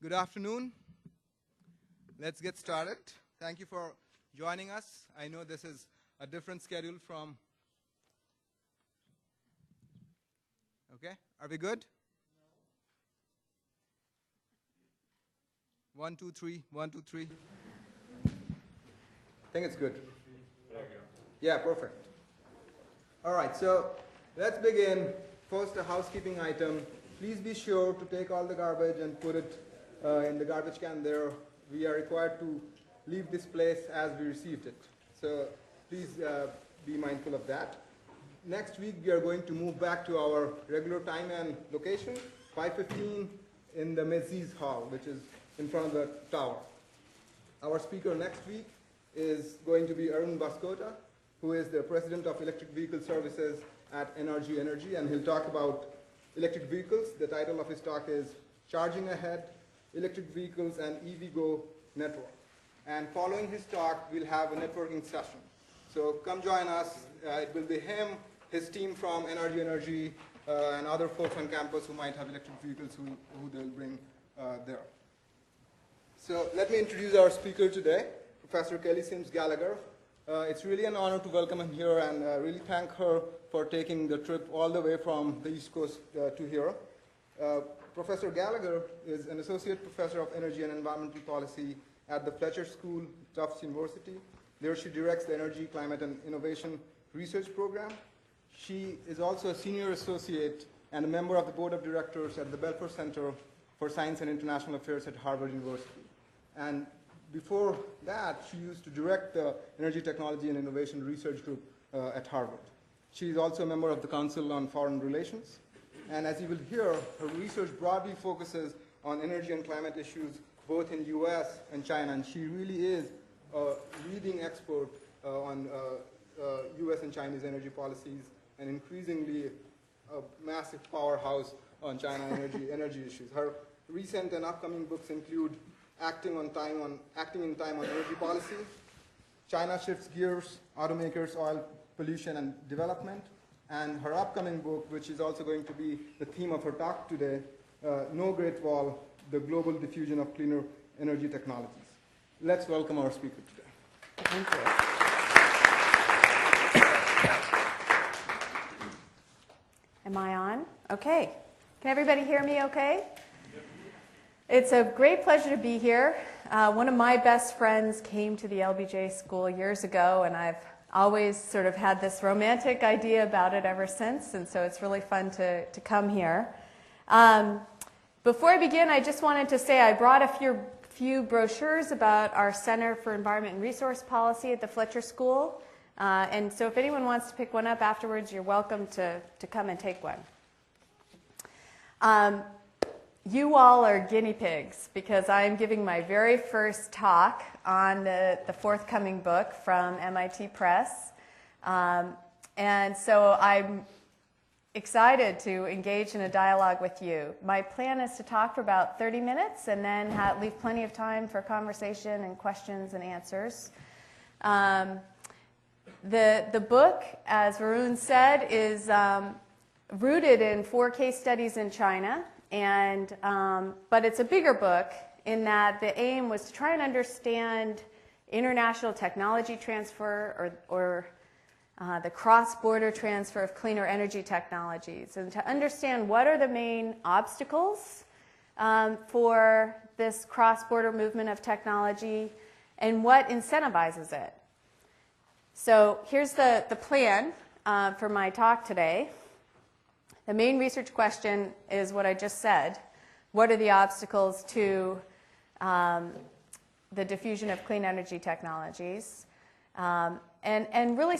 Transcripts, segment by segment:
Good afternoon. Let's get started. Thank you for joining us. I know this is a different schedule from... Okay, are we good? 1, 2, 3, 1, 2, 3. I think it's good. Yeah, perfect. All right, so let's begin. First, a housekeeping item. Please be sure to take all the garbage and put it in the garbage can there. We are required to leave this place as we received it. So please be mindful of that. Next week, we are going to move back to our regular time and location, 5:15 in the Macy's Hall, which is in front of the tower. Our speaker next week is going to be Arun Baskota, who is the president of Electric Vehicle Services at NRG Energy, and he'll talk about electric vehicles. The title of his talk is Charging Ahead, Electric Vehicles and EVgo Network. And following his talk, we'll have a networking session. So come join us. It will be him, his team from NRG Energy, and other folks on campus who might have electric vehicles who they'll bring there. So let me introduce our speaker today, Professor Kelly Sims Gallagher. It's really an honor to welcome him here and really thank her for taking the trip all the way from the East Coast to here. Professor Gallagher is an associate professor of energy and environmental policy at the Fletcher School, Tufts University. There she directs the Energy, Climate, and Innovation Research Program. She is also a senior associate and a member of the board of directors at the Belfer Center for Science and International Affairs at Harvard University. And before that, she used to direct the Energy, Technology, and Innovation Research Group at Harvard. She is also a member of the Council on Foreign Relations. And as you will hear, her research broadly focuses on energy and climate issues both in US and China. And she really is a leading expert on US and Chinese energy policies and increasingly a massive powerhouse on China energy issues. Her recent and upcoming books include Acting in Time on Energy Policy, China Shifts Gears, Automakers, Oil Pollution and Development, and her upcoming book, which is also going to be the theme of her talk today, No Great Wall, the Global Diffusion of Cleaner Energy Technologies. Let's welcome our speaker today. Thank you. Am I on? Okay. Can everybody hear me okay? It's a great pleasure to be here. One of my best friends came to the LBJ school years ago, and I've always sort of had this romantic idea about it ever since, and so it's really fun to come here. Before I begin, I just wanted to say I brought a few brochures about our Center for Environment and Resource Policy at the Fletcher School, and so if anyone wants to pick one up afterwards, you're welcome to come and take one. You all are guinea pigs because I'm giving my very first talk on the forthcoming book from MIT Press. And so I'm excited to engage in a dialogue with you. My plan is to talk for about 30 minutes and then leave plenty of time for conversation and questions and answers. The book, as Varun said, is rooted in 4 case studies in China. But it's a bigger book in that the aim was to try and understand international technology transfer or the cross-border transfer of cleaner energy technologies, and to understand what are the main obstacles for this cross-border movement of technology and what incentivizes it. So here's the plan for my talk today. The main research question is what I just said. What are the obstacles to the diffusion of clean energy technologies? And really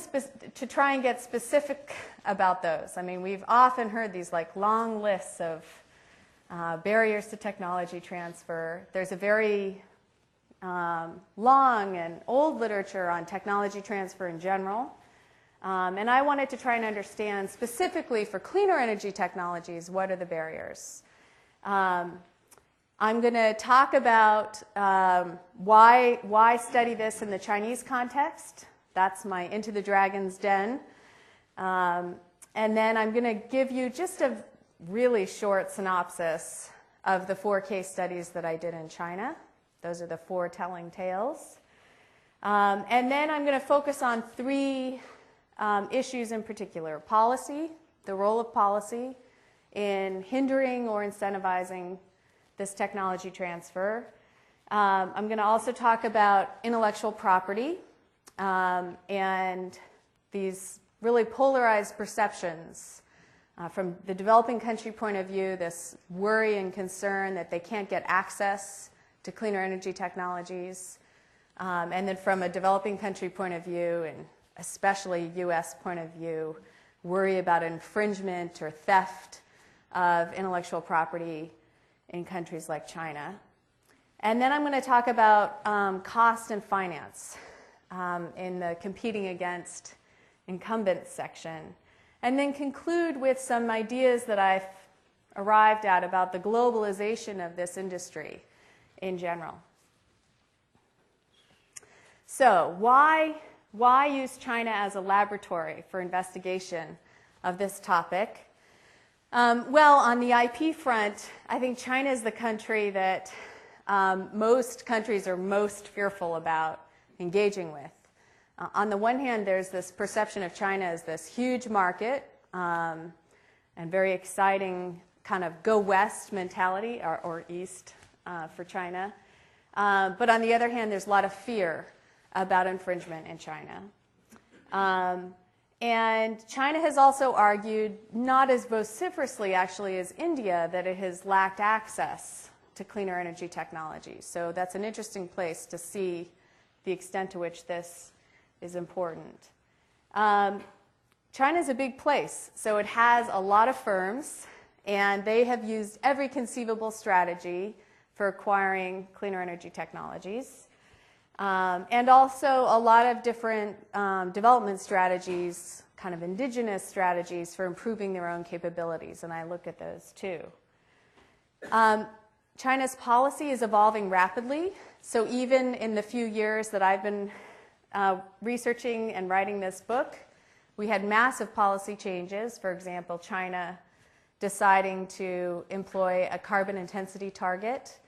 to try and get specific about those. I mean, we've often heard these like long lists of barriers to technology transfer. There's a very long and old literature on technology transfer in general. And I wanted to try and understand specifically for cleaner energy technologies, what are the barriers? I'm going to talk about why study this in the Chinese context. That's my Into the Dragon's Den. And then I'm going to give you just a really short synopsis of the 4 case studies that I did in China. Those are the 4 telling tales. And then I'm going to focus on 3 issues in particular. Policy, the role of policy in hindering or incentivizing this technology transfer. I'm going to also talk about intellectual property and these really polarized perceptions. From the developing country point of view, this worry and concern that they can't get access to cleaner energy technologies. And then from a developing country point of view, and especially U.S. point of view, worry about infringement or theft of intellectual property in countries like China. And then I'm going to talk about cost and finance in the competing against incumbents section. And then conclude with some ideas that I've arrived at about the globalization of this industry in general. So why use China as a laboratory for investigation of this topic? Well, on the IP front, I think China is the country that most countries are most fearful about engaging with. On the one hand, there's this perception of China as this huge market and very exciting kind of go west mentality, or east for China. But on the other hand, there's a lot of fear about infringement in China. And China has also argued, not as vociferously actually as India, that it has lacked access to cleaner energy technologies. So that's an interesting place to see the extent to which this is important. China is a big place, so it has a lot of firms, and they have used every conceivable strategy for acquiring cleaner energy technologies. And also a lot of different development strategies, kind of indigenous strategies for improving their own capabilities, and I look at those too. China's policy is evolving rapidly, so even in the few years that I've been researching and writing this book, we had massive policy changes. For example, China deciding to employ a carbon intensity target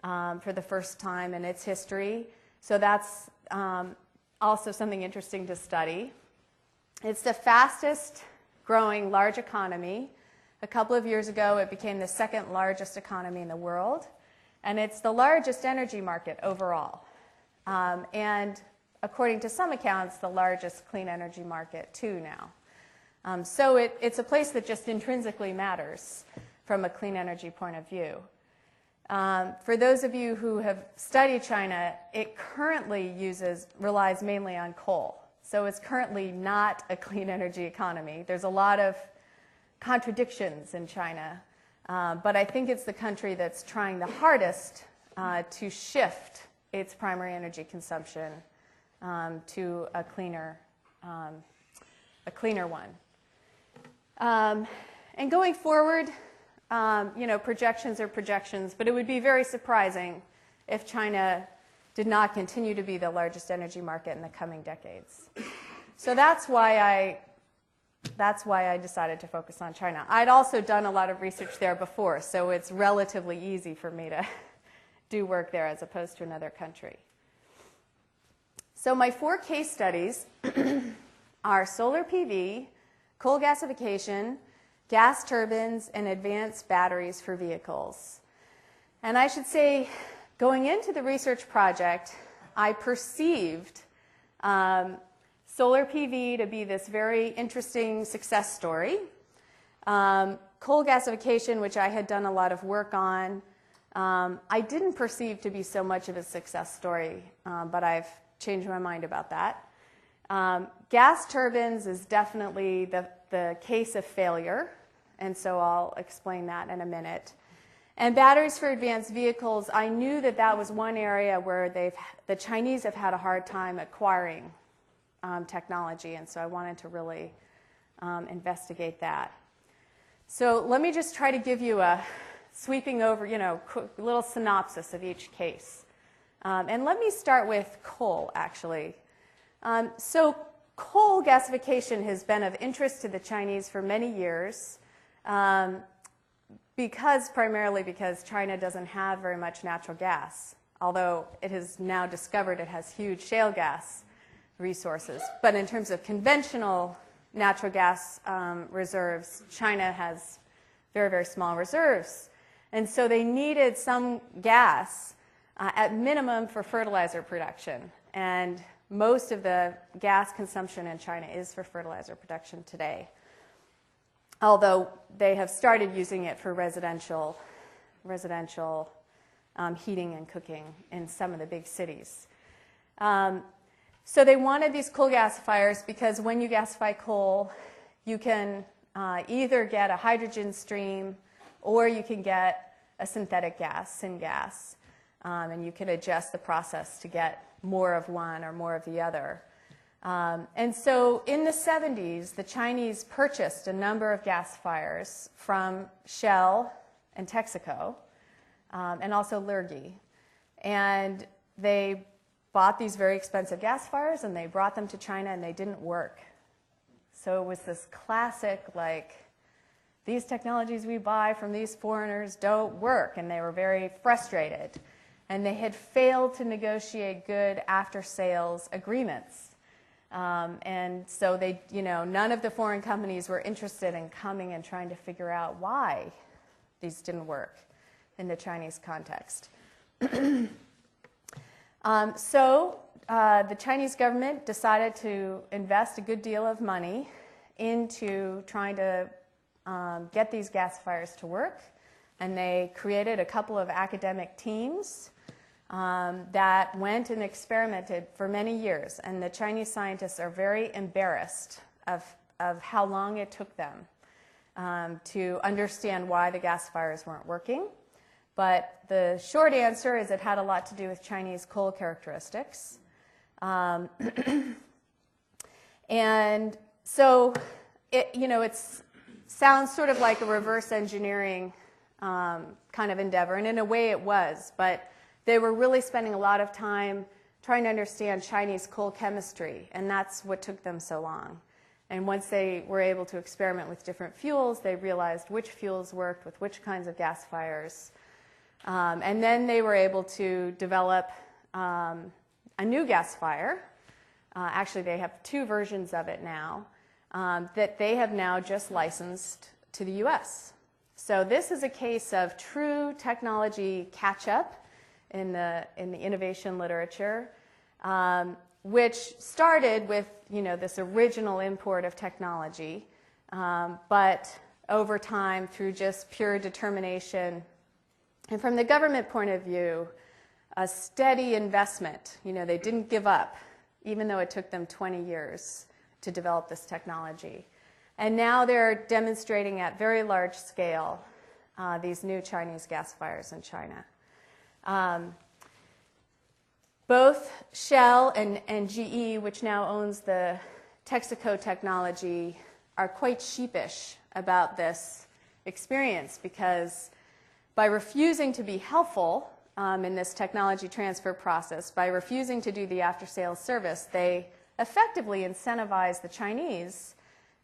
for the first time in its history. So that's also something interesting to study. It's the fastest growing large economy. A couple of years ago, it became the 2nd largest economy in the world, and it's the largest energy market overall. And according to some accounts, the largest clean energy market too now. So it's a place that just intrinsically matters from a clean energy point of view. For those of you who have studied China, it currently relies mainly on coal. So it's currently not a clean energy economy. There's a lot of contradictions in China, but I think it's the country that's trying the hardest to shift its primary energy consumption to a cleaner one. And going forward, projections are projections, but it would be very surprising if China did not continue to be the largest energy market in the coming decades. So that's why I decided to focus on China. I'd also done a lot of research there before, so it's relatively easy for me to do work there as opposed to another country. So my 4 case studies are solar PV, coal gasification, gas turbines, and advanced batteries for vehicles. And I should say, going into the research project, I perceived solar PV to be this very interesting success story. Coal gasification, which I had done a lot of work on, I didn't perceive to be so much of a success story, but I've changed my mind about that. Gas turbines is definitely the case of failure, and so I'll explain that in a minute. And batteries for advanced vehicles, I knew that that was one area where the Chinese have had a hard time acquiring technology, and so I wanted to really investigate that. So let me just try to give you a sweeping over, quick little synopsis of each case. And let me start with coal, actually. So coal gasification has been of interest to the Chinese for many years. primarily because China doesn't have very much natural gas, although it has now discovered it has huge shale gas resources. But in terms of conventional natural gas reserves, China has very, very small reserves. And so they needed some gas at minimum for fertilizer production. And most of the gas consumption in China is for fertilizer production today, although they have started using it for residential heating and cooking in some of the big cities. So they wanted these coal gasifiers because when you gasify coal, you can either get a hydrogen stream or you can get a synthetic gas, syngas, and you can adjust the process to get more of one or more of the other. And so in the 70s, the Chinese purchased a number of gasifiers from Shell and Texaco, and also Lurgi. And they bought these very expensive gasifiers, and they brought them to China, and they didn't work. So it was this classic, like, these technologies we buy from these foreigners don't work, and they were very frustrated. And they had failed to negotiate good after-sales agreements. And so they, none of the foreign companies were interested in coming and trying to figure out why these didn't work in the Chinese context. So the Chinese government decided to invest a good deal of money into trying to get these gasifiers to work. And they created a couple of academic teams that went and experimented for many years. And the Chinese scientists are very embarrassed of how long it took them to understand why the gasifiers weren't working. But the short answer is it had a lot to do with Chinese coal characteristics. And so it sounds sort of like a reverse engineering kind of endeavor, and in a way it was, but they were really spending a lot of time trying to understand Chinese coal chemistry, and that's what took them so long. And once they were able to experiment with different fuels, they realized which fuels worked with which kinds of gasifiers. And then they were able to develop a new gasifier. Actually, they have two versions of it now that they have now just licensed to the US. So this is a case of true technology catch-up in the innovation literature, which started with this original import of technology, but over time through just pure determination, and from the government point of view, a steady investment. They didn't give up, even though it took them 20 years to develop this technology. And now they're demonstrating at very large scale these new Chinese gasifiers in China. Both Shell and GE, which now owns the Texaco technology, are quite sheepish about this experience because by refusing to be helpful in this technology transfer process, by refusing to do the after-sales service, they effectively incentivize the Chinese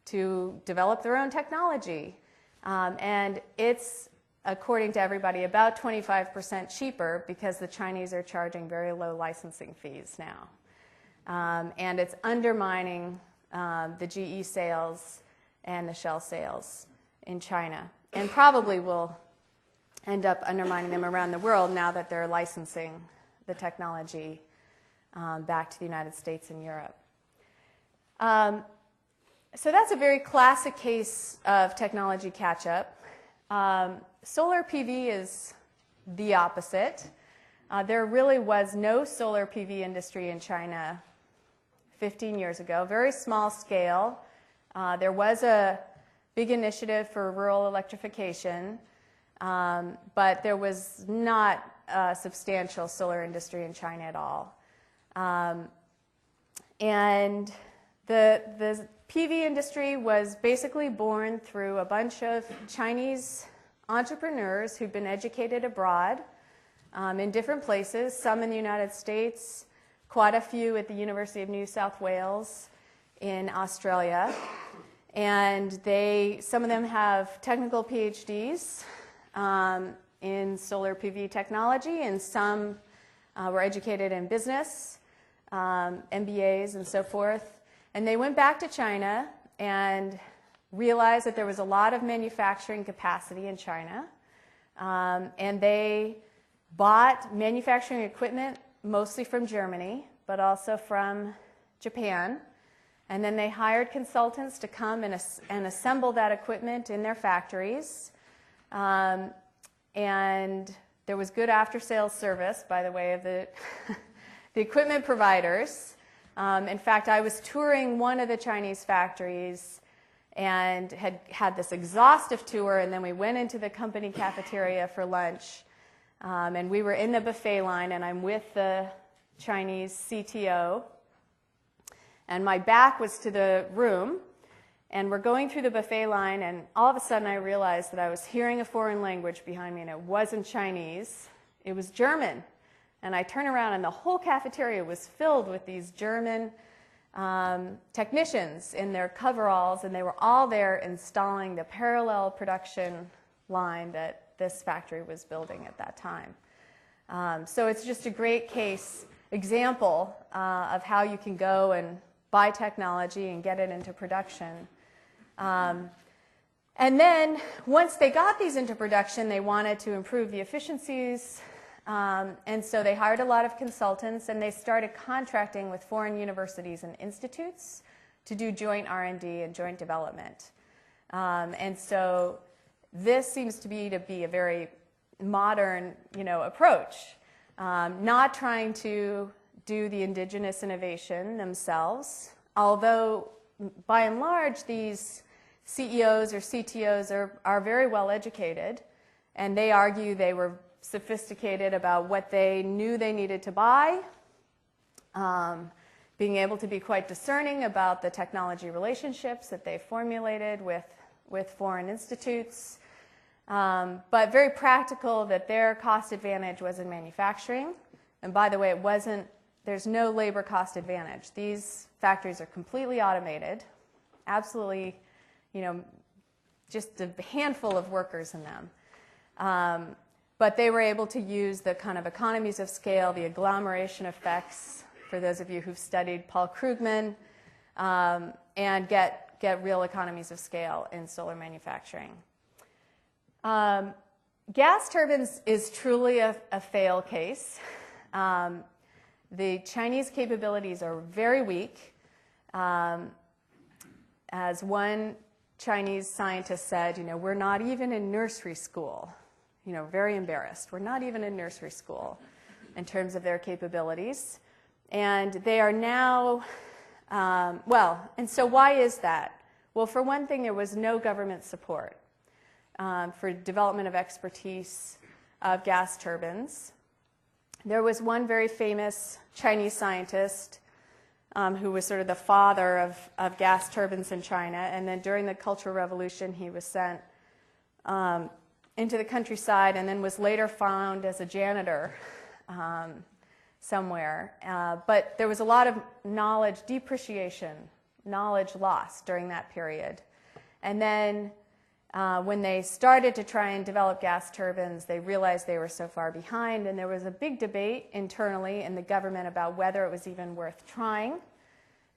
to develop their own technology. And it's, according to everybody, about 25% cheaper because the Chinese are charging very low licensing fees now. And it's undermining the GE sales and the Shell sales in China, and probably will end up undermining them around the world now that they're licensing the technology back to the United States and Europe. So that's a very classic case of technology catch-up. Solar PV is the opposite. There really was no solar PV industry in China 15 years ago, very small scale. There was a big initiative for rural electrification, but there was not a substantial solar industry in China at all. And the PV industry was basically born through a bunch of Chinese entrepreneurs who'd been educated abroad in different places, some in the United States, quite a few at the University of New South Wales in Australia. And some of them have technical PhDs in solar PV technology, and some were educated in business, MBAs and so forth. And they went back to China and realized that there was a lot of manufacturing capacity in China. And they bought manufacturing equipment mostly from Germany, but also from Japan. And then they hired consultants to come and assemble that equipment in their factories. And there was good after-sales service, by the way, of the, the equipment providers. In fact, I was touring one of the Chinese factories and had this exhaustive tour, and then we went into the company cafeteria for lunch. And we were in the buffet line, and I'm with the Chinese CTO. And my back was to the room, and we're going through the buffet line, and all of a sudden I realized that I was hearing a foreign language behind me, and it wasn't Chinese, it was German. And I turn around, and the whole cafeteria was filled with these German technicians in their coveralls, and they were all there installing the parallel production line that this factory was building at that time. So it's just a great example of how you can go and buy technology and get it into production. And then once they got these into production, they wanted to improve the efficiencies, and so they hired a lot of consultants, and they started contracting with foreign universities and institutes to do joint R&D and joint development. And so this seems to be a very modern, approach, not trying to do the indigenous innovation themselves, although by and large these CEOs or CTOs are very well educated, and they argue they were sophisticated about what they knew they needed to buy, being able to be quite discerning about the technology relationships that they formulated with foreign institutes, but very practical that their cost advantage was in manufacturing. And by the way, there's no labor cost advantage. These factories are completely automated, absolutely, just a handful of workers in them. But they were able to use the kind of economies of scale, the agglomeration effects, for those of you who've studied Paul Krugman, and get real economies of scale in solar manufacturing. Gas turbines is truly a fail case. The Chinese capabilities are very weak. As one Chinese scientist said, we're not even in nursery school. Very embarrassed. We're not even in nursery school in terms of their capabilities. And they are now, and so why is that? Well, for one thing, there was no government support for development of expertise of gas turbines. There was one very famous Chinese scientist who was sort of the father of gas turbines in China, and then during the Cultural Revolution he was sent into the countryside and then was later found as a janitor somewhere. But there was a lot of knowledge depreciation, knowledge lost during that period. And then when they started to try and develop gas turbines, they realized they were so far behind, and there was a big debate internally in the government about whether it was even worth trying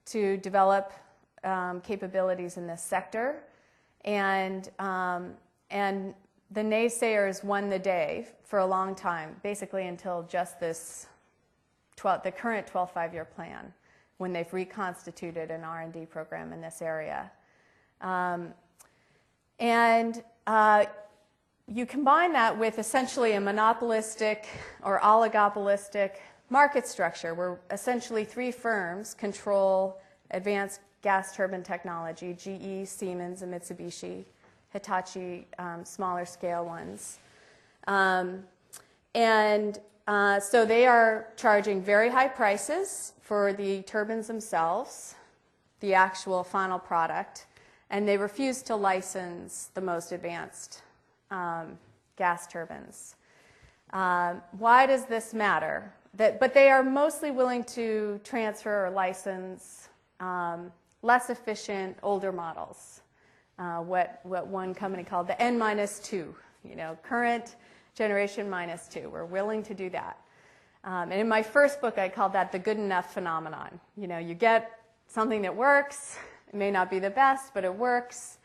to develop capabilities in this sector. And the naysayers won the day for a long time, basically until just the current 12 5-year plan, when they've reconstituted an R&D program in this area. And you combine that with essentially a monopolistic or oligopolistic market structure where essentially 3 firms control advanced gas turbine technology: GE, Siemens, and Mitsubishi, Hitachi, smaller scale ones. So they are charging very high prices for the turbines themselves, the actual final product, and they refuse to license the most advanced gas turbines. Why does this matter? But they are mostly willing to transfer or license less efficient older models. what one company called the N-2, current generation -2. We're willing to do that. And in my first book, I called that the good enough phenomenon. You get something that works. It may not be the best, but it works.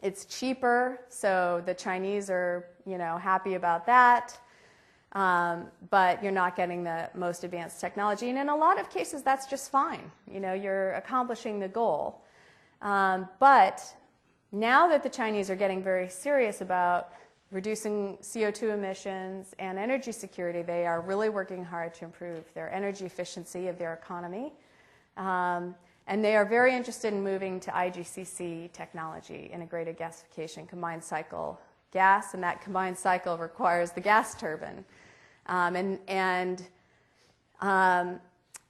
It's cheaper, so the Chinese are, happy about that. But you're not getting the most advanced technology. And in a lot of cases, that's just fine. You're accomplishing the goal. But now that the Chinese are getting very serious about reducing CO2 emissions and energy security, they are really working hard to improve their energy efficiency of their economy. And they are very interested in moving to IGCC technology, integrated gasification, combined cycle gas, and that combined cycle requires the gas turbine.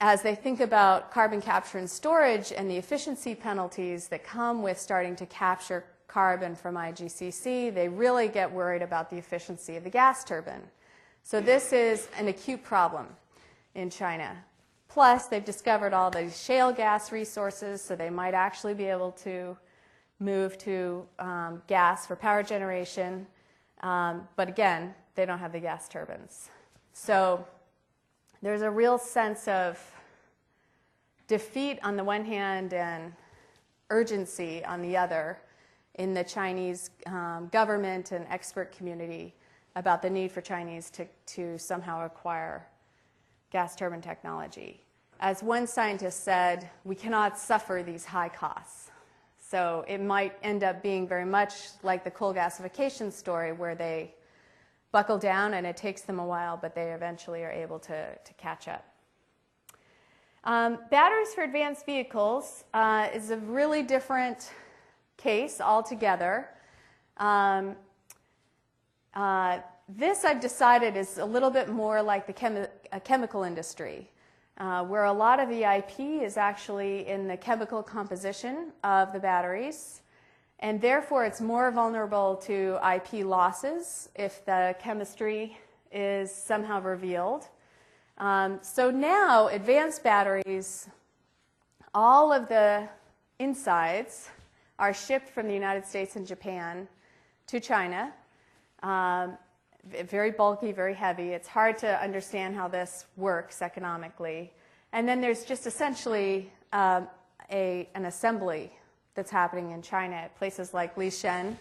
As they think about carbon capture and storage and the efficiency penalties that come with starting to capture carbon from IGCC, they really get worried about the efficiency of the gas turbine. So this is an acute problem in China. Plus, they've discovered all these shale gas resources, so they might actually be able to move to gas for power generation. But again, they don't have the gas turbines. So there's a real sense of defeat on the one hand and urgency on the other in the Chinese government and expert community about the need for Chinese to somehow acquire gas turbine technology. As one scientist said, we cannot suffer these high costs. So it might end up being very much like the coal gasification story where they buckle down and it takes them a while, but they eventually are able to catch up. Batteries for advanced vehicles is a really different case altogether. This I've decided is a little bit more like the chemical industry, where a lot of the IP is actually in the chemical composition of the batteries, and therefore it's more vulnerable to IP losses if the chemistry is somehow revealed. So now advanced batteries, all of the insides are shipped from the United States and Japan to China. Very bulky, very heavy. It's hard to understand how this works economically. And then there's just essentially an assembly that's happening in China at places like Lishan,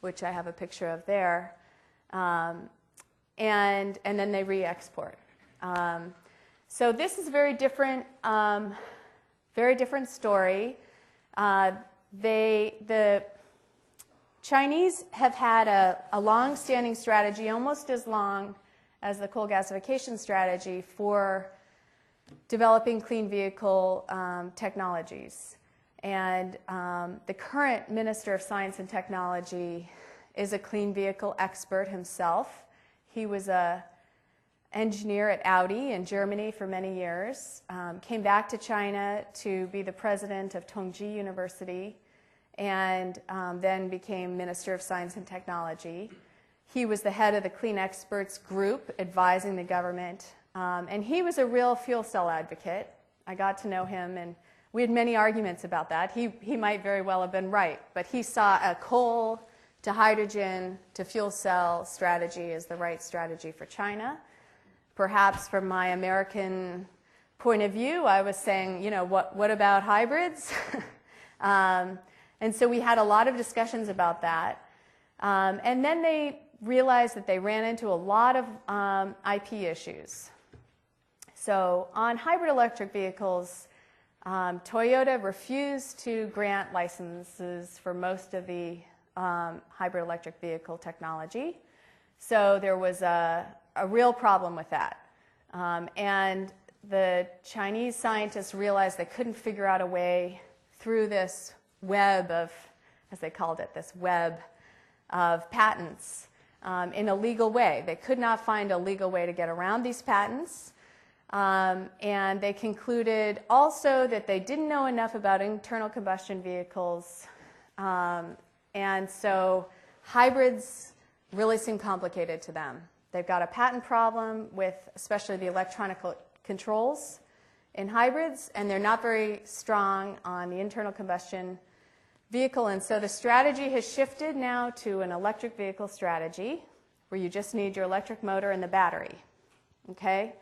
which I have a picture of there, and then they re-export. So this is a very different story. The Chinese have had a long-standing strategy, almost as long as the coal gasification strategy, for developing clean vehicle technologies. And the current Minister of Science and Technology is a clean vehicle expert himself. He was an engineer at Audi in Germany for many years, came back to China to be the president of Tongji University, and then became Minister of Science and Technology. He was the head of the Clean Experts Group advising the government, and he was a real fuel cell advocate. I got to know him, and we had many arguments about that. He might very well have been right, but he saw a coal to hydrogen to fuel cell strategy as the right strategy for China. Perhaps from my American point of view, I was saying, what about hybrids? And so we had a lot of discussions about that. And then they realized that they ran into a lot of IP issues. So on hybrid electric vehicles, Toyota refused to grant licenses for most of the hybrid electric vehicle technology. So there was a real problem with that. And the Chinese scientists realized they couldn't figure out a way through this web of, as they called it, this web of patents in a legal way. They could not find a legal way to get around these patents. And they concluded also that they didn't know enough about internal combustion vehicles. And so hybrids really seem complicated to them. They've got a patent problem with especially the electronic controls in hybrids, and they're not very strong on the internal combustion vehicle. And so the strategy has shifted now to an electric vehicle strategy where you just need your electric motor and the battery, okay,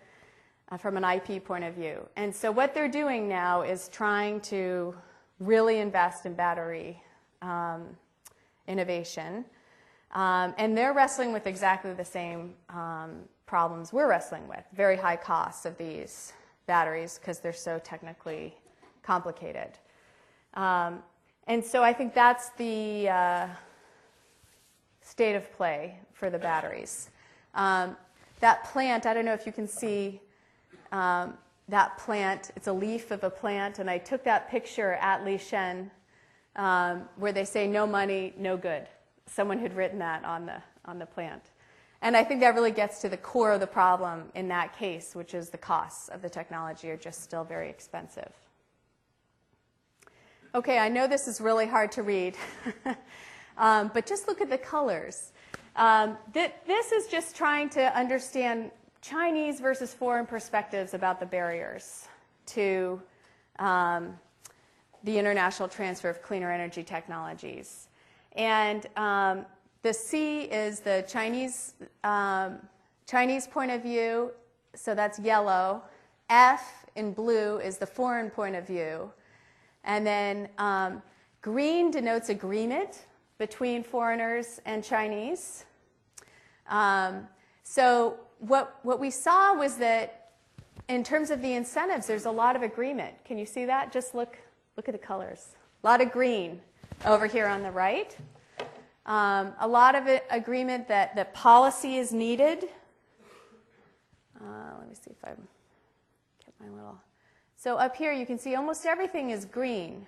from an IP point of view. And so what they're doing now is trying to really invest in battery innovation. And they're wrestling with exactly the same problems we're wrestling with, very high costs of these batteries because they're so technically complicated. And so I think that's the state of play for the batteries. That plant, I don't know if you can see that plant. It's a leaf of a plant, and I took that picture at Lishen where they say no money, no good. Someone had written that on the plant. And I think that really gets to the core of the problem in that case, which is the costs of the technology are just still very expensive. Okay, I know this is really hard to read, but just look at the colors. This is just trying to understand Chinese versus foreign perspectives about the barriers to the international transfer of cleaner energy technologies. And the C is the Chinese point of view, so that's yellow. F in blue is the foreign point of view. And then green denotes agreement between foreigners and Chinese. So what we saw was that in terms of the incentives, there's a lot of agreement. Can you see that? Just look at the colors. A lot of green over here on the right. A lot of agreement that policy is needed. Let me see if I get my little... So up here you can see almost everything is green.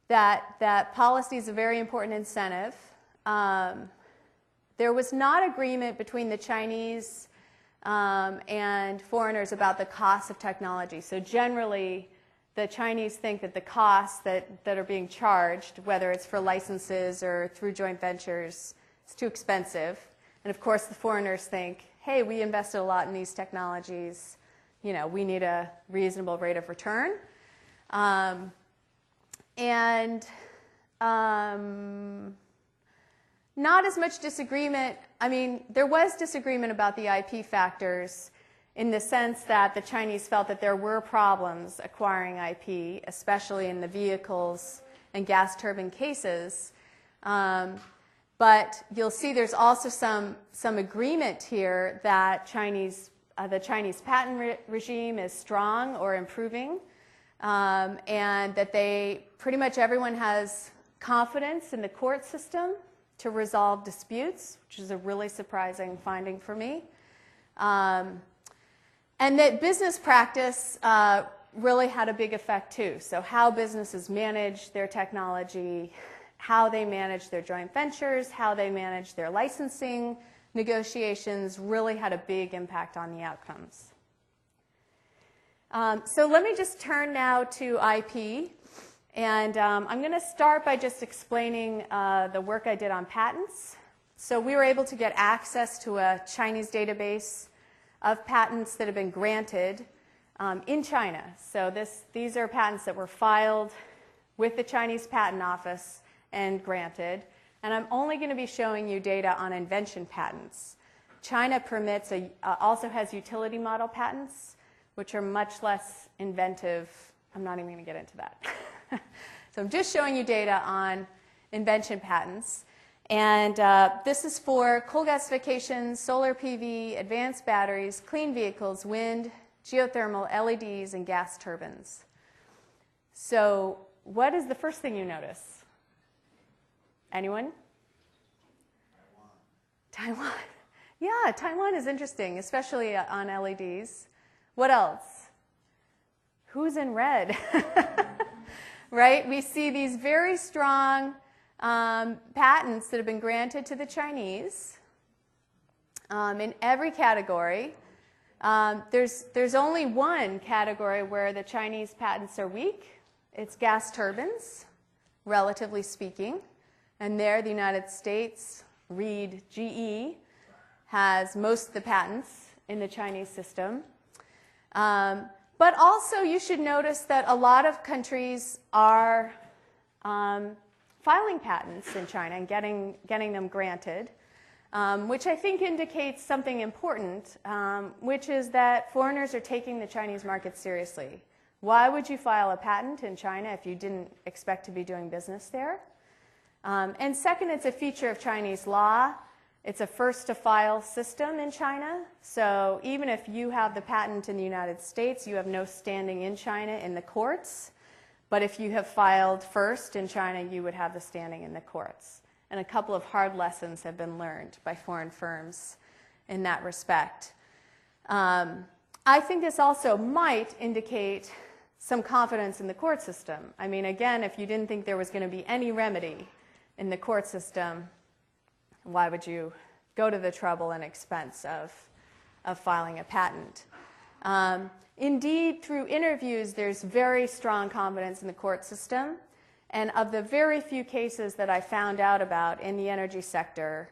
That policy is a very important incentive. There was not agreement between the Chinese and foreigners about the cost of technology. So generally, the Chinese think that the costs that are being charged, whether it's for licenses or through joint ventures, is too expensive. And of course, the foreigners think, hey, we invested a lot in these technologies. You know, we need a reasonable rate of return. Not as much disagreement. I mean, there was disagreement about the IP factors in the sense that the Chinese felt that there were problems acquiring IP, especially in the vehicles and gas turbine cases. But you'll see there's also some agreement here that the Chinese patent regime is strong or improving, and that pretty much everyone has confidence in the court system to resolve disputes, which is a really surprising finding for me. And that business practice really had a big effect too. So how businesses manage their technology, how they manage their joint ventures, how they manage their licensing negotiations really had a big impact on the outcomes. So let me just turn now to IP. And I'm going to start by just explaining the work I did on patents. So we were able to get access to a Chinese database of patents that have been granted in China. So these are patents that were filed with the Chinese Patent Office and granted. And I'm only going to be showing you data on invention patents. China permits also has utility model patents, which are much less inventive. I'm not even going to get into that. So I'm just showing you data on invention patents. And this is for coal gasification, solar PV, advanced batteries, clean vehicles, wind, geothermal, LEDs, and gas turbines. So what is the first thing you notice? Anyone? Taiwan. Yeah, Taiwan is interesting, especially on LEDs. What else? Who's in red? Right? We see these very strong patents that have been granted to the Chinese in every category. There's only one category where the Chinese patents are weak. It's gas turbines, relatively speaking. And there, the United States, Reed, GE, has most of the patents in the Chinese system. But also you should notice that a lot of countries are filing patents in China and getting them granted, which I think indicates something important, which is that foreigners are taking the Chinese market seriously. Why would you file a patent in China if you didn't expect to be doing business there? And second, it's a feature of Chinese law. It's a first-to-file system in China. So even if you have the patent in the United States, you have no standing in China in the courts. But if you have filed first in China, you would have the standing in the courts. And a couple of hard lessons have been learned by foreign firms in that respect. I think this also might indicate some confidence in the court system. I mean, again, if you didn't think there was going to be any remedy in the court system, why would you go to the trouble and expense of filing a patent? Indeed, through interviews, there's very strong confidence in the court system. And of the very few cases that I found out about in the energy sector,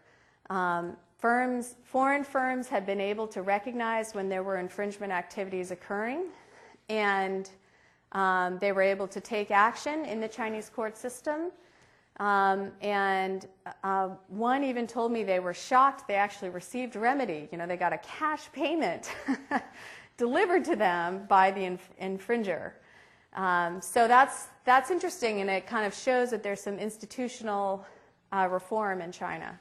foreign firms have been able to recognize when there were infringement activities occurring, and they were able to take action in the Chinese court system. And one even told me they were shocked they actually received remedy. You know, they got a cash payment delivered to them by the infringer. So that's interesting, and it kind of shows that there's some institutional reform in China.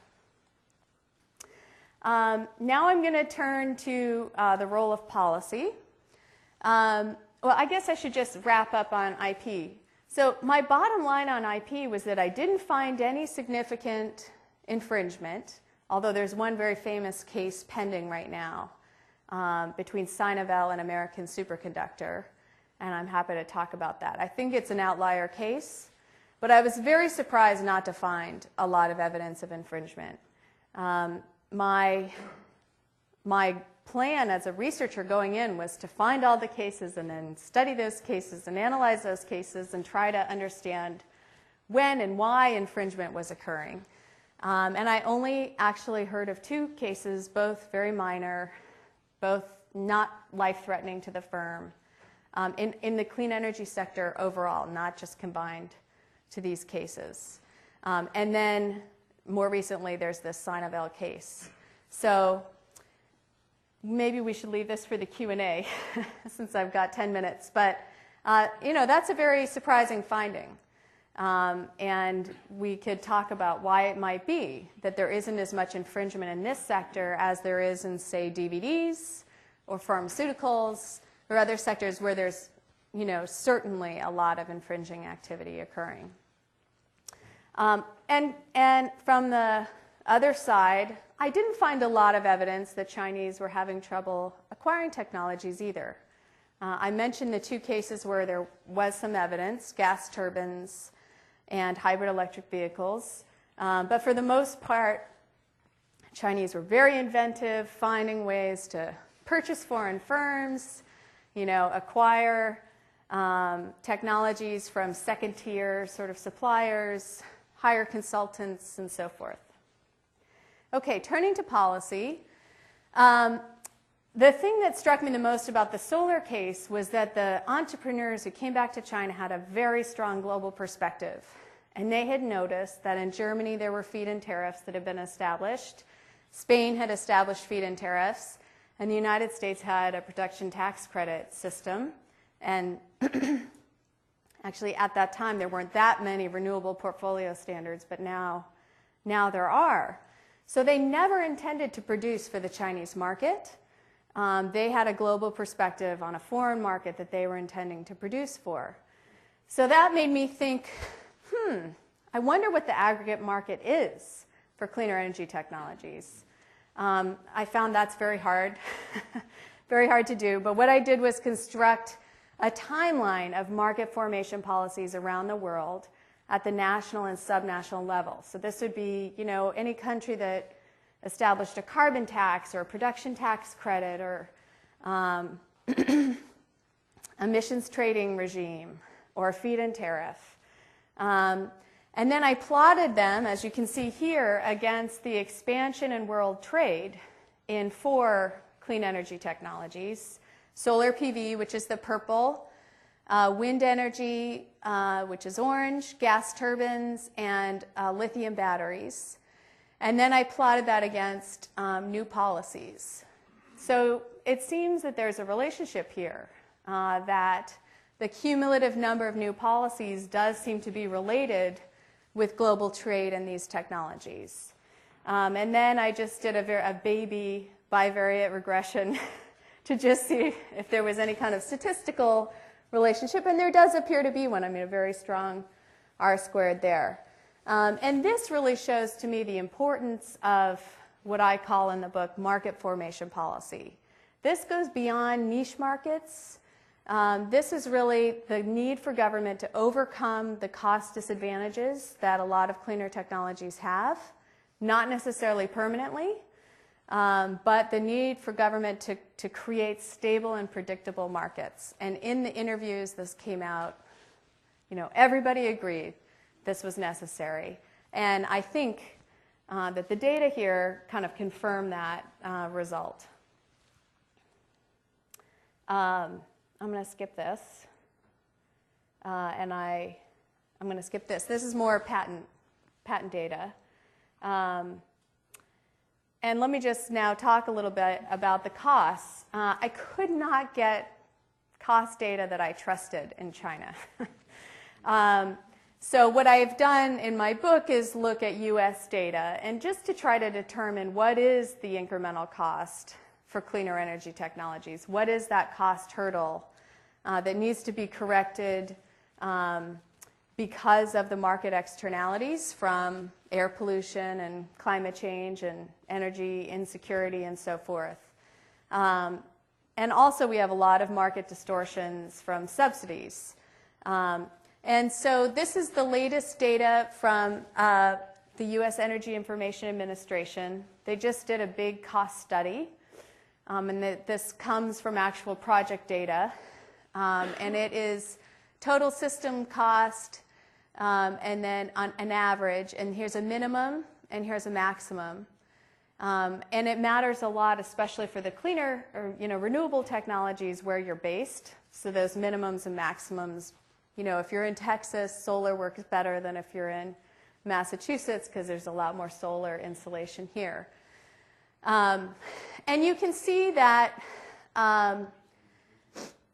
Now I'm going to turn to the role of policy. Well, I guess I should just wrap up on IP. So my bottom line on IP was that I didn't find any significant infringement, although there's one very famous case pending right now between Sinovel and American Superconductor, and I'm happy to talk about that. I think it's an outlier case, but I was very surprised not to find a lot of evidence of infringement. My plan as a researcher going in was to find all the cases and then study those cases and analyze those cases and try to understand when and why infringement was occurring. And I only actually heard of 2 cases, both very minor, both not life-threatening to the firm, in the clean energy sector overall, not just combined to these cases. And then more recently, there's this Sinovel case. So maybe we should leave this for the Q&A since I've got 10 minutes. But, you know, that's a very surprising finding. And we could talk about why it might be that there isn't as much infringement in this sector as there is in, say, DVDs or pharmaceuticals or other sectors where there's, you know, certainly a lot of infringing activity occurring. And from the other side, I didn't find a lot of evidence that Chinese were having trouble acquiring technologies either. I mentioned the 2 cases where there was some evidence, gas turbines and hybrid electric vehicles. But for the most part, Chinese were very inventive, finding ways to purchase foreign firms, you know, acquire technologies from second-tier sort of suppliers, hire consultants, and so forth. Okay, turning to policy, the thing that struck me the most about the solar case was that the entrepreneurs who came back to China had a very strong global perspective. And they had noticed that in Germany there were feed-in tariffs that had been established. Spain had established feed-in tariffs. And the United States had a production tax credit system. And actually at that time there weren't that many renewable portfolio standards, but now there are. So they never intended to produce for the Chinese market. They had a global perspective on a foreign market that they were intending to produce for. So that made me think, I wonder what the aggregate market is for cleaner energy technologies. I found that's very hard, very hard to do. But what I did was construct a timeline of market formation policies around the world at the national and subnational level. So this would be, you know, any country that established a carbon tax or a production tax credit or emissions trading regime or a feed-in tariff. And then I plotted them, as you can see here, against the expansion in world trade in 4 clean energy technologies. solar PV, which is the purple, wind energy, which is orange, gas turbines, and lithium batteries. And then I plotted that against new policies. So it seems that there's a relationship here, that the cumulative number of new policies does seem to be related with global trade and these technologies. And then I just did a baby bivariate regression to just see if there was any kind of statistical relationship, and there does appear to be one. I mean, a very strong R-squared there. And this really shows to me the importance of what I call in the book market formation policy. This goes beyond niche markets. This is really the need for government to overcome the cost disadvantages that a lot of cleaner technologies have, not necessarily permanently, but the need for government to create stable and predictable markets. And in the interviews, this came out, everybody agreed this was necessary. And I think that the data here kind of confirm that result. I'm going to skip this, and I'm going to skip this. This is more patent data. And let me just now talk a little bit about the costs. I could not get cost data that I trusted in China. So what I've done in my book is look at US data, and just to try to determine what is the incremental cost for cleaner energy technologies. What is that cost hurdle that needs to be corrected because of the market externalities from air pollution and climate change and energy insecurity and so forth. And also we have a lot of market distortions from subsidies. And so this is the latest data from the U.S. Energy Information Administration. They just did a big cost study. And this comes from actual project data. And it is total system cost, and then on an average. And here's a minimum, and here's a maximum. And it matters a lot, especially for the cleaner or renewable technologies where you're based. So those minimums and maximums, if you're in Texas, solar works better than if you're in Massachusetts because there's a lot more solar insolation here. And you can see that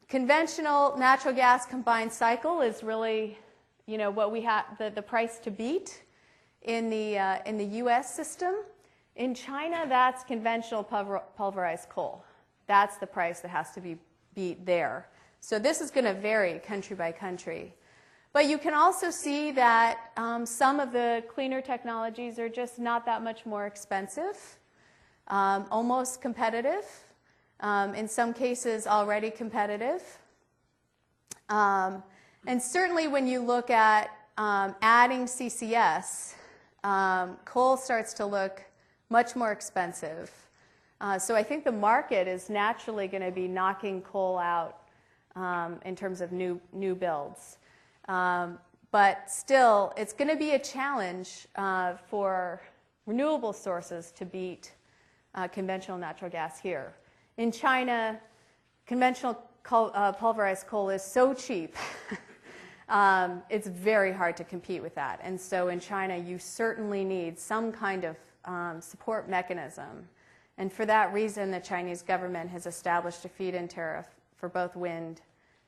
conventional natural gas combined cycle is really, what we have the price to beat in the U.S. system. In China, that's conventional pulverized coal. That's the price that has to be beat there. So this is going to vary country by country. But you can also see that some of the cleaner technologies are just not that much more expensive, almost competitive, in some cases already competitive. And certainly when you look at adding CCS, coal starts to look much more expensive. So I think the market is naturally going to be knocking coal out in terms of new builds. But still, it's going to be a challenge for renewable sources to beat conventional natural gas here. In China, conventional pulverized coal is so cheap, it's very hard to compete with that. And so in China, you certainly need some kind of support mechanism. And for that reason, the Chinese government has established a feed-in tariff for both wind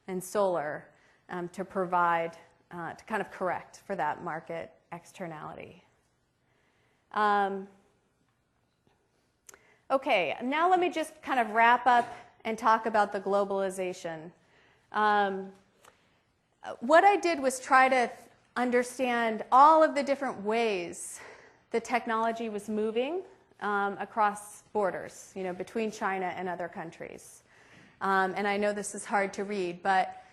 and solar to provide, to kind of correct for that market externality. Okay, now let me just kind of wrap up and talk about the globalization. What I did was try to understand all of the different ways the technology was moving across borders, between China and other countries. And I know this is hard to read, but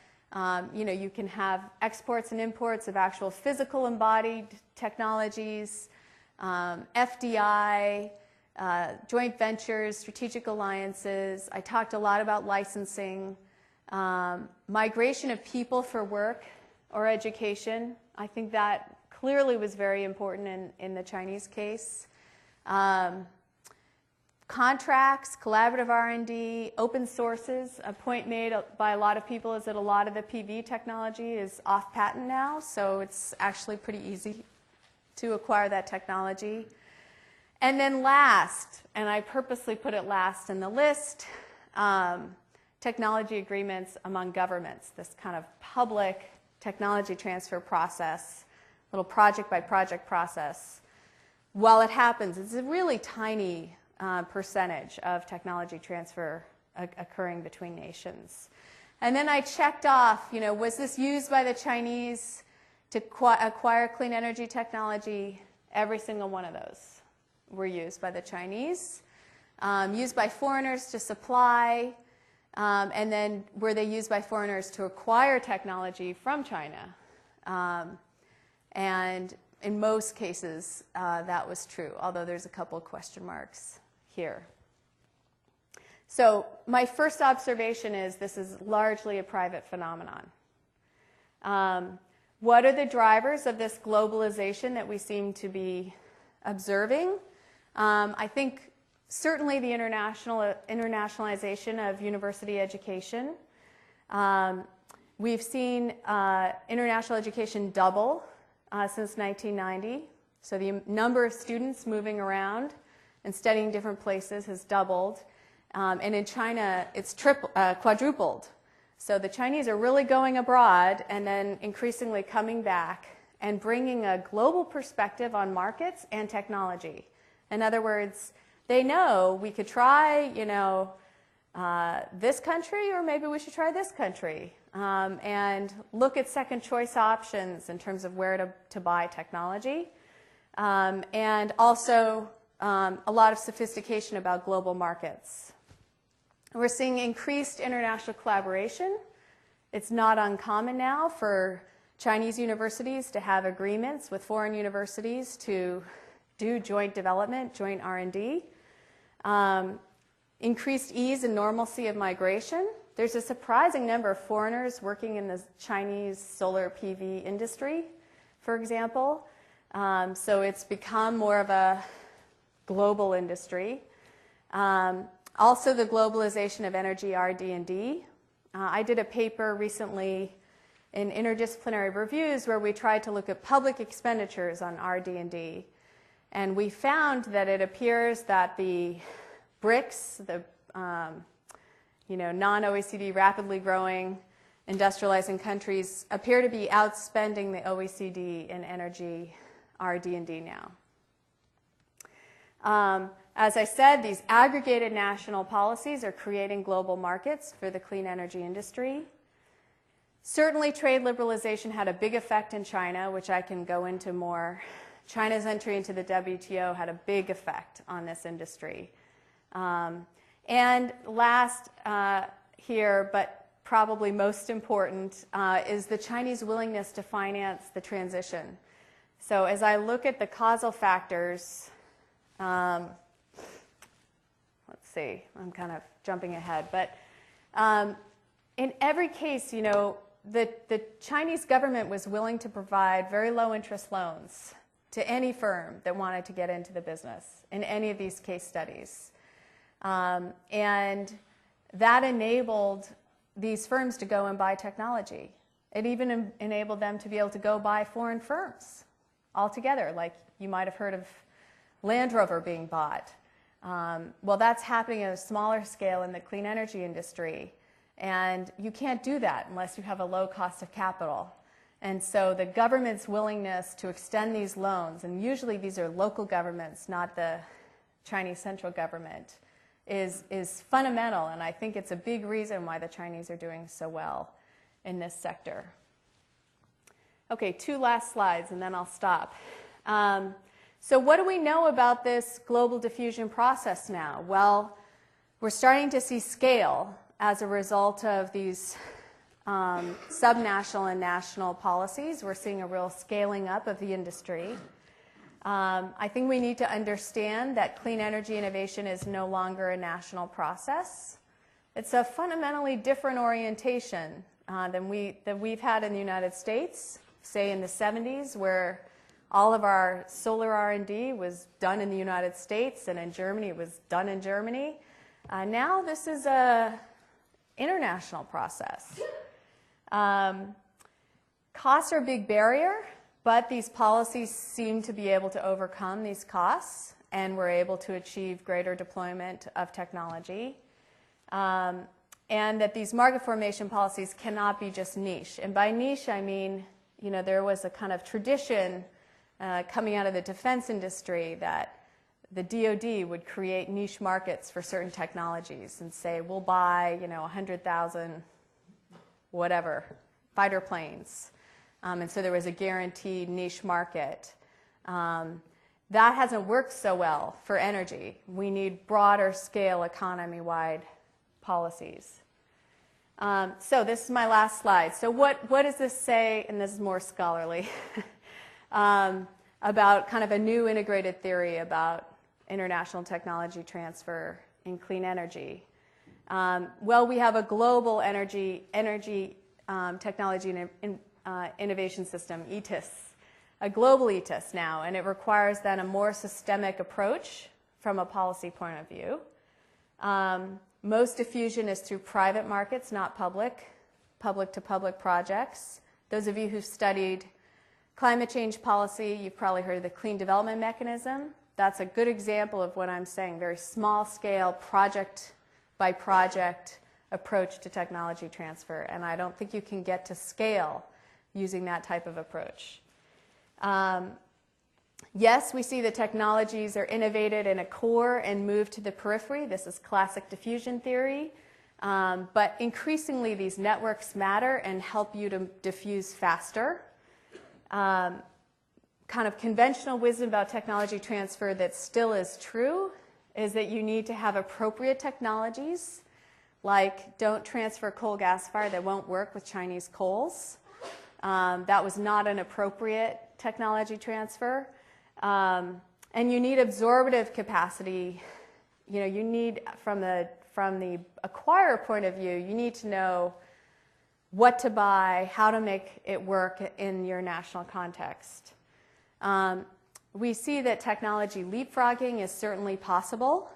you can have exports and imports of actual physical embodied technologies, FDI, joint ventures, strategic alliances. I talked a lot about licensing, migration of people for work or education. I think that clearly was very important in the Chinese case. contracts, collaborative R&D, open sources. A point made by a lot of people is that a lot of the PV technology is off patent now, so it's actually pretty easy to acquire that technology. And then last, and I purposely put it last in the list, technology agreements among governments, this kind of public technology transfer process, little project by project process. While it happens, it's a really tiny percentage of technology transfer occurring between nations. And then I checked off, was this used by the Chinese to acquire clean energy technology? Every single one of those were used by the Chinese. Used by foreigners to supply, and then were they used by foreigners to acquire technology from China? And in most cases, that was true, although there's a couple of question marks here. So my first observation is this is largely a private phenomenon. What are the drivers of this globalization that we seem to be observing? I think certainly the internationalization of university education. We've seen international education double since 1990. So the number of students moving around and studying different places has doubled. And in China, it's quadrupled. So the Chinese are really going abroad and then increasingly coming back and bringing a global perspective on markets and technology. In other words, they know we could try, this country, or maybe we should try this country, and look at second choice options in terms of where to buy technology, and also a lot of sophistication about global markets. We're seeing increased international collaboration. It's not uncommon now for Chinese universities to have agreements with foreign universities to do joint development, joint R&D. Increased ease and normalcy of migration. There's a surprising number of foreigners working in the Chinese solar PV industry, for example. So it's become more of a global industry. Also the globalization of energy R&D. I did a paper recently in Interdisciplinary Reviews where we tried to look at public expenditures on R&D. And we found that it appears that the BRICS, the non-OECD rapidly growing industrializing countries, appear to be outspending the OECD in energy R&D now. As I said, these aggregated national policies are creating global markets for the clean energy industry. Certainly trade liberalization had a big effect in China, which I can go into more. China's entry into the WTO had a big effect on this industry. And last here, but probably most important, is the Chinese willingness to finance the transition. So as I look at the causal factors, let's see, I'm kind of jumping ahead, but in every case, the Chinese government was willing to provide very low interest loans to any firm that wanted to get into the business in any of these case studies. And that enabled these firms to go and buy technology. It even enabled them to be able to go buy foreign firms altogether, like you might have heard of Land Rover being bought. Well, that's happening at a smaller scale in the clean energy industry. And you can't do that unless you have a low cost of capital. And so the government's willingness to extend these loans, and usually these are local governments, not the Chinese central government, is fundamental. And I think it's a big reason why the Chinese are doing so well in this sector. Okay, 2 last slides, and then I'll stop. So what do we know about this global diffusion process now? Well, we're starting to see scale as a result of these subnational and national policies. We're seeing a real scaling up of the industry. I think we need to understand that clean energy innovation is no longer a national process. It's a fundamentally different orientation than we've had in the United States, say in the 70s, where All of our solar R&D was done in the United States, and in Germany it was done in Germany. Now this is an international process. Costs are a big barrier, but these policies seem to be able to overcome these costs, and we're able to achieve greater deployment of technology. And that these market formation policies cannot be just niche. And by niche, I mean, you know, there was a kind of tradition coming out of the defense industry that the DoD would create niche markets for certain technologies and say, we'll buy, you know, 100,000 whatever fighter planes. And so there was a guaranteed niche market. That hasn't worked so well for energy. We need broader scale economy-wide policies. So this is my last slide. So what does this say, and this is more scholarly, about kind of a new integrated theory about international technology transfer in clean energy? Well, we have a global energy technology and innovation system, UTES, a global UTES now, and it requires then a more systemic approach from a policy point of view. Most diffusion is through private markets, not public-to-public projects. Those of you who've studied climate change policy, you've probably heard of the Clean Development Mechanism. That's a good example of what I'm saying, very small-scale, project-by-project approach to technology transfer, and I don't think you can get to scale using that type of approach. Yes, we see the technologies are innovated in a core and moved to the periphery. This is classic diffusion theory. But increasingly, these networks matter and help you to diffuse faster. Kind of conventional wisdom about technology transfer that still is true is that you need to have appropriate technologies, like don't transfer coal gasifier that won't work with Chinese coals. That was not an appropriate technology transfer. And you need absorptive capacity. You know, you need, from the acquirer point of view, you need to know what to buy, how to make it work in your national context. We see that technology leapfrogging is certainly possible,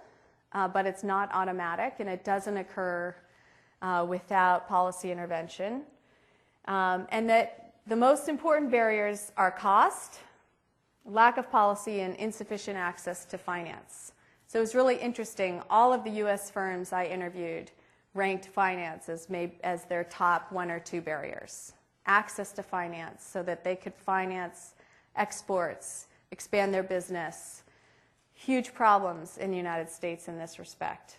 but it's not automatic, and it doesn't occur without policy intervention. And that the most important barriers are cost, lack of policy, and insufficient access to finance. So it was really interesting. All of the U.S. firms I interviewed ranked finance as their top 1 or 2 barriers. Access to finance so that they could finance exports, expand their business. Huge problems in the United States in this respect.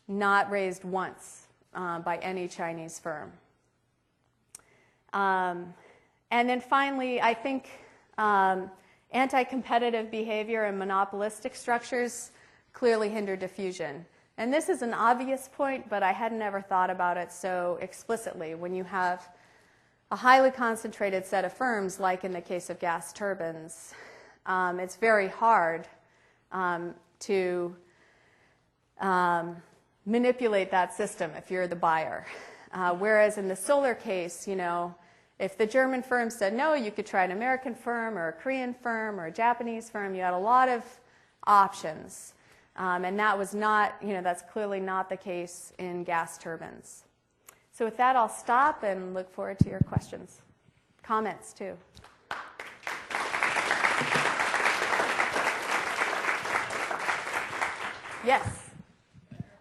Not raised once by any Chinese firm. And then finally, I think anti-competitive behavior and monopolistic structures clearly hinder diffusion. And this is an obvious point, but I had never thought about it so explicitly. When you have a highly concentrated set of firms, like in the case of gas turbines, it's very hard to manipulate that system if you're the buyer. Whereas in the solar case, you know, if the German firm said no, you could try an American firm or a Korean firm or a Japanese firm. You had a lot of options. And that was not, you know, that's clearly not the case in gas turbines. So with that, I'll stop and look forward to your questions. Comments, too. Yes?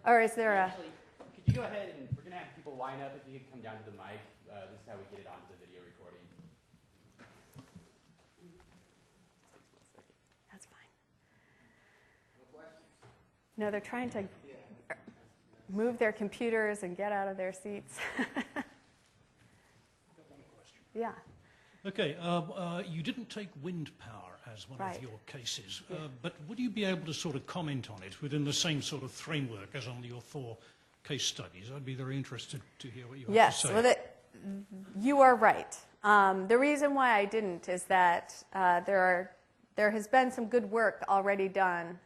Or is there a... Actually, could you go ahead and we're going to have people line up. If you could come down to the mic. This is how we get it onto the video recording. That's fine. No, they're trying to move their computers and get out of their seats. Yeah. Okay, you didn't take wind power as one of your cases, but would you be able to sort of comment on it within the same sort of framework as on your 4 case studies? I'd be very interested to hear what you have to say. Yes, you are right. The reason why I didn't is that there has been some good work already done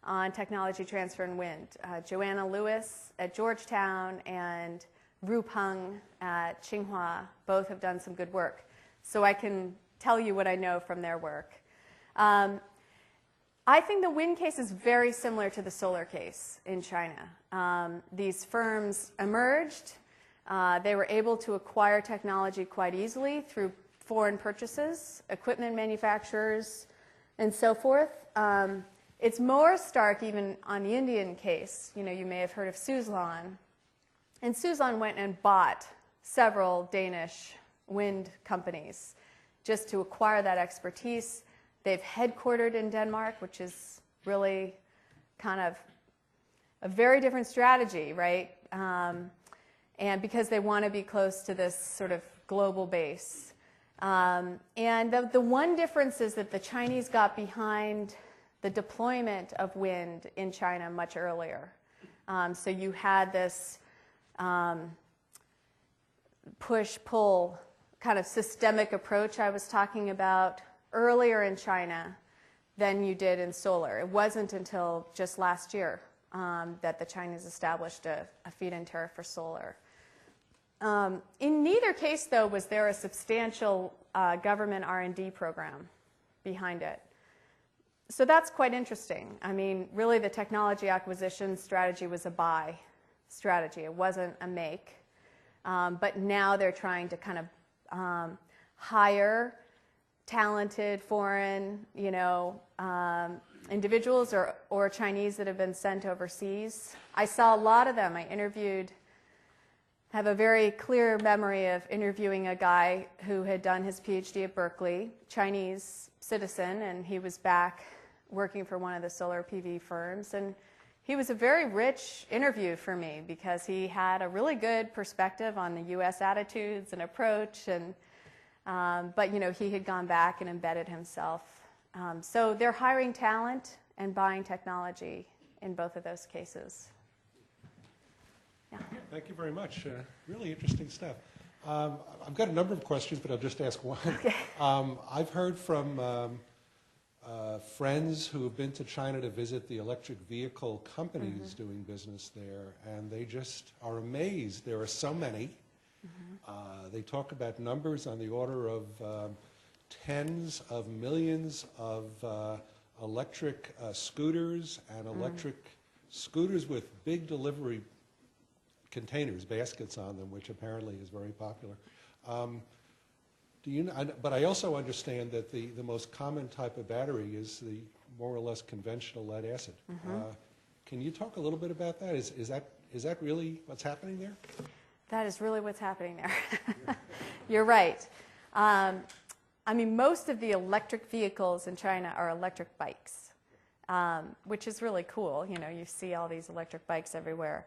on technology transfer in wind. Joanna Lewis at Georgetown and Ru Peng at Tsinghua both have done some good work. So I can tell you what I know from their work. I think the wind case is very similar to the solar case in China. These firms emerged. They were able to acquire technology quite easily through foreign purchases, equipment manufacturers, and so forth. It's more stark even on the Indian case. You know, you may have heard of Suzlon. And Suzlon went and bought several Danish wind companies just to acquire that expertise. They've headquartered in Denmark, which is really kind of a very different strategy, right? And because they want to be close to this sort of global base. And the one difference is that the Chinese got behind the deployment of wind in China much earlier. So you had this push-pull kind of systemic approach I was talking about earlier in China than you did in solar. It wasn't until just last year that the Chinese established a feed-in tariff for solar. In neither case, though, was there a substantial government R&D program behind it. So that's quite interesting. I mean, really the technology acquisition strategy was a buy strategy. It wasn't a make. But now they're trying to kind of hire talented foreign, individuals or Chinese that have been sent overseas. I saw a lot of them. I have a very clear memory of interviewing a guy who had done his PhD at Berkeley, Chinese citizen, and he was back working for one of the solar PV firms. And he was a very rich interview for me because he had a really good perspective on the U.S. attitudes and approach. And but he had gone back and embedded himself. So they're hiring talent and buying technology in both of those cases. Yeah. Thank you very much. Really interesting stuff. I've got a number of questions, but I'll just ask one. Okay. I've heard from friends who have been to China to visit the electric vehicle companies doing business there, and they just are amazed. There are so many. They talk about numbers on the order of tens of millions of electric scooters and electric scooters with big delivery containers, baskets on them, which apparently is very popular. But I also understand that the most common type of battery is the more or less conventional lead acid. Can you talk a little bit about that? Is that really what's happening there? That is really what's happening there. You're right. I mean, most of the electric vehicles in China are electric bikes, which is really cool. You see all these electric bikes everywhere.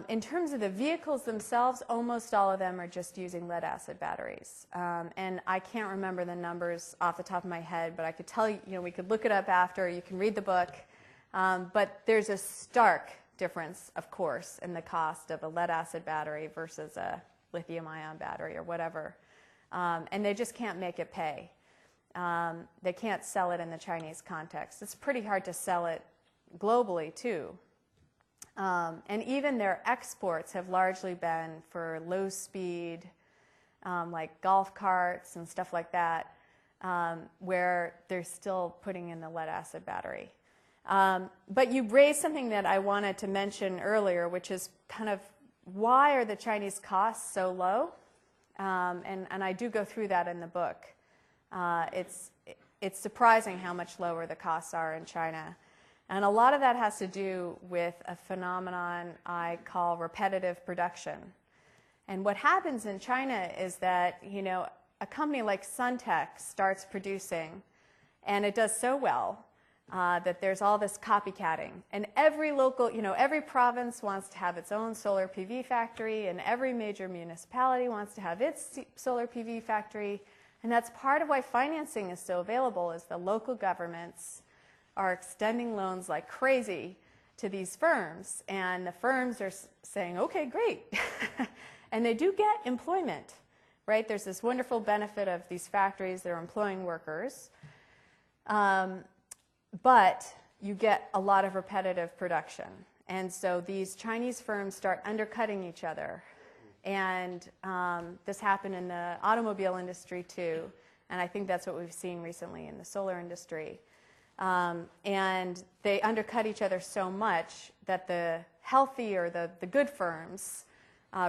In terms of the vehicles themselves, almost all of them are just using lead acid batteries. And I can't remember the numbers off the top of my head, but I could tell you, we could look it up after, you can read the book. But there's a stark difference, of course, in the cost of a lead acid battery versus a lithium-ion battery or whatever. And they just can't make it pay. They can't sell it in the Chinese context. It's pretty hard to sell it globally, too. And even their exports have largely been for low speed, like golf carts and stuff like that, where they're still putting in the lead acid battery. But you raised something that I wanted to mention earlier, which is kind of why are the Chinese costs so low? And I do go through that in the book. It's surprising how much lower the costs are in China. And a lot of that has to do with a phenomenon I call repetitive production. And what happens in China is that, a company like Suntech starts producing, and it does so well that there's all this copycatting. And every local, every province wants to have its own solar PV factory, and every major municipality wants to have its solar PV factory. And that's part of why financing is so available, is the local governments are extending loans like crazy to these firms, and the firms are saying, okay, great. And they do get employment, right? There's this wonderful benefit of these factories that are employing workers, but you get a lot of repetitive production. And so these Chinese firms start undercutting each other. And this happened in the automobile industry too. And I think that's what we've seen recently in the solar industry. And they undercut each other so much that the healthy or the good firms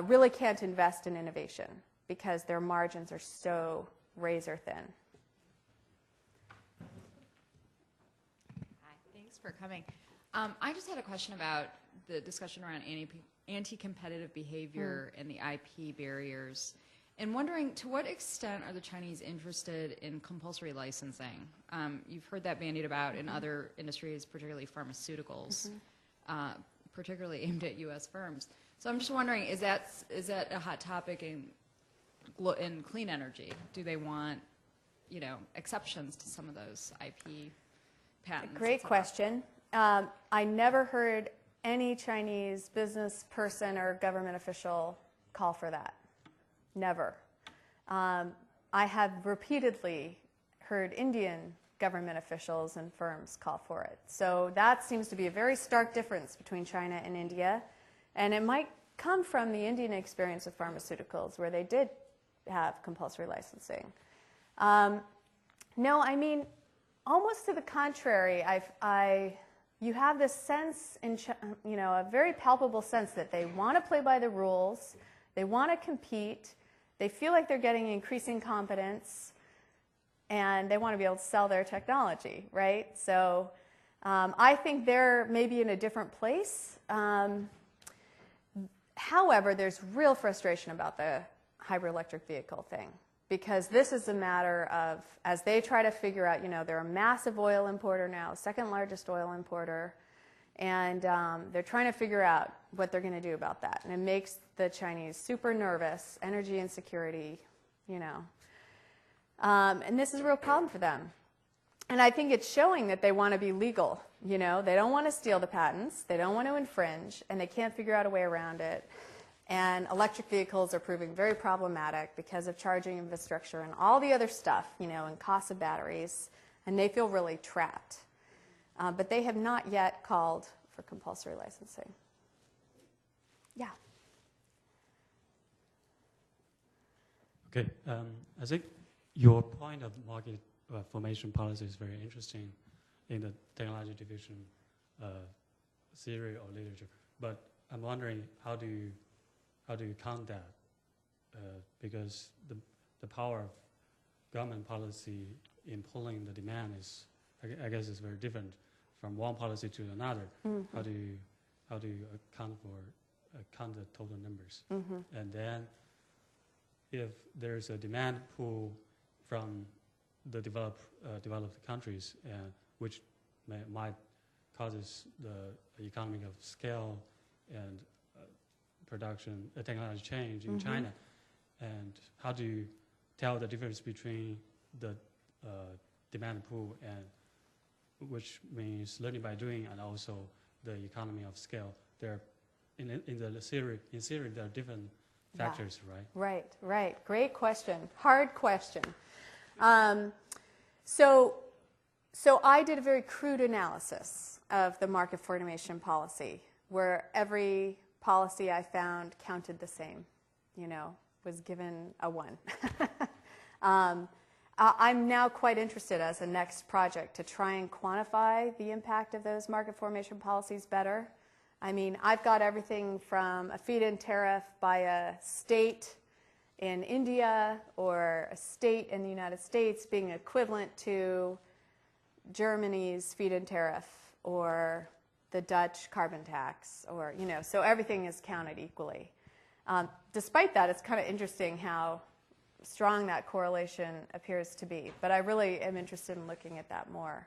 really can't invest in innovation because their margins are so razor thin. Hi, thanks for coming. I just had a question about the discussion around anti-competitive behavior and the IP barriers. And wondering, to what extent are the Chinese interested in compulsory licensing? You've heard that bandied about in other industries, particularly pharmaceuticals, particularly aimed at U.S. firms. So I'm just wondering, is that a hot topic in clean energy? Do they want, exceptions to some of those IP patents? Great question. I never heard any Chinese business person or government official call for that. Never. I have repeatedly heard Indian government officials and firms call for it. So that seems to be a very stark difference between China and India. And it might come from the Indian experience of pharmaceuticals, where they did have compulsory licensing. No, I mean, almost to the contrary. You have this sense, a very palpable sense that they want to play by the rules, they want to compete, they feel like they're getting increasing competence, and they want to be able to sell their technology, right? So I think they're maybe in a different place. However, there's real frustration about the hybrid electric vehicle thing, because this is a matter of, as they try to figure out, they're a massive oil importer now, second largest oil importer, and they're trying to figure out what they're going to do about that. And it makes the Chinese super nervous, energy insecurity, and this is a real problem for them. And I think it's showing that they want to be legal. They don't want to steal the patents, they don't want to infringe, and they can't figure out a way around it. And electric vehicles are proving very problematic because of charging infrastructure and all the other stuff, and cost of batteries, and they feel really trapped. But they have not yet called for compulsory licensing. Yeah. Okay, I think your point of market formation policy is very interesting in the technology division theory or literature. But I'm wondering, how do you count that? Because the power of government policy in pulling the demand is, I guess, is very different from one policy to another. Mm-hmm. How do you count the total numbers? Mm-hmm. And then, if there's a demand pool from the developed countries, which might causes the economy of scale and production, technology change in China, and how do you tell the difference between the demand pool, and which means learning by doing, and also the economy of scale? There, in the theory, there are different factors, right? Right. Great question. Hard question. So I did a very crude analysis of the market formation policy, where every policy I found counted the same, was given a 1. I'm now quite interested as a next project to try and quantify the impact of those market formation policies better. I mean, I've got everything from a feed-in tariff by a state in India or a state in the United States being equivalent to Germany's feed-in tariff or the Dutch carbon tax, or, so everything is counted equally. Despite that, it's kind of interesting how strong that correlation appears to be, but I really am interested in looking at that more.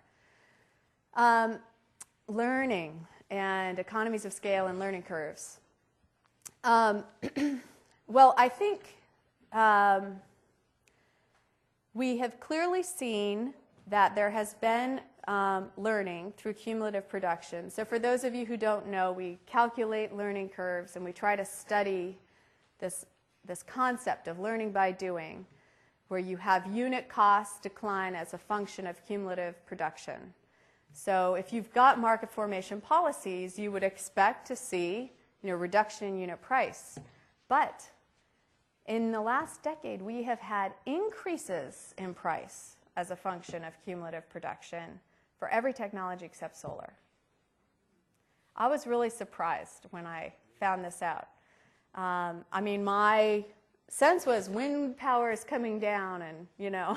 Learning and economies of scale and learning curves. Well, I think we have clearly seen that there has been learning through cumulative production. So for those of you who don't know, we calculate learning curves and we try to study this concept of learning by doing, where you have unit cost decline as a function of cumulative production. So if you've got market formation policies, you would expect to see reduction in unit price. But In the last decade, we have had increases in price as a function of cumulative production for every technology except solar. I was really surprised when I found this out. I mean, my sense was wind power is coming down and, you know,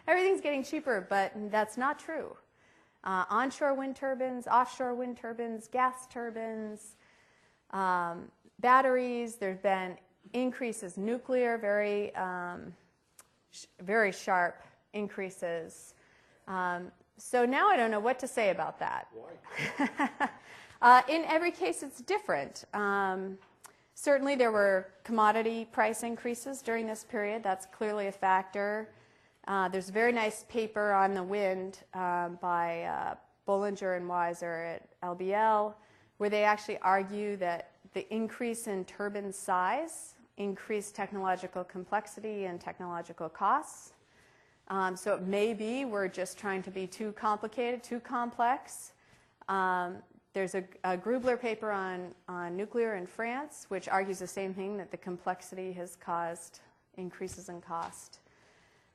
everything's getting cheaper, but that's not true. Onshore wind turbines, offshore wind turbines, gas turbines, batteries, there's been increases, nuclear, very sharp increases. So now I don't know what to say about that. Why? In every case, it's different. Certainly, there were commodity price increases during this period. That's clearly a factor. There's a very nice paper on the wind by Bollinger and Weiser at LBL, where they actually argue that the increase in turbine size increased technological complexity and technological costs. So it may be we're just trying to be too complicated, too complex. There's a Grubler paper on nuclear in France, which argues the same thing, that the complexity has caused increases in cost.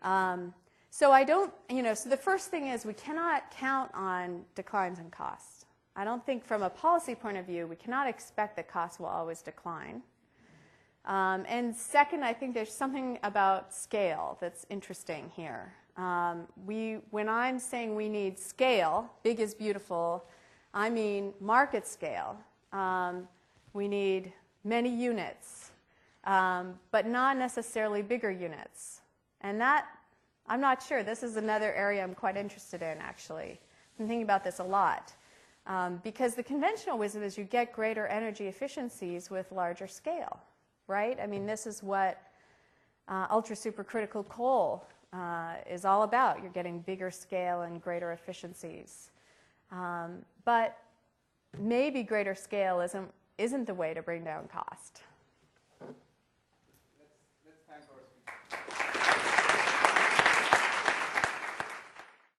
So I don't, you know, so the first thing is we cannot count on declines in cost. I don't think from a policy point of view, we cannot expect that costs will always decline. And second, I think there's something about scale that's interesting here. When I'm saying we need scale, big is beautiful, I mean market scale. We need many units, but not necessarily bigger units. And that, I'm not sure. This is another area I'm quite interested in, actually. I'm thinking about this a lot. Because the conventional wisdom is you get greater energy efficiencies with larger scale, right? I mean, this is what ultra-supercritical coal is all about. You're getting bigger scale and greater efficiencies. But maybe greater scale isn't the way to bring down cost.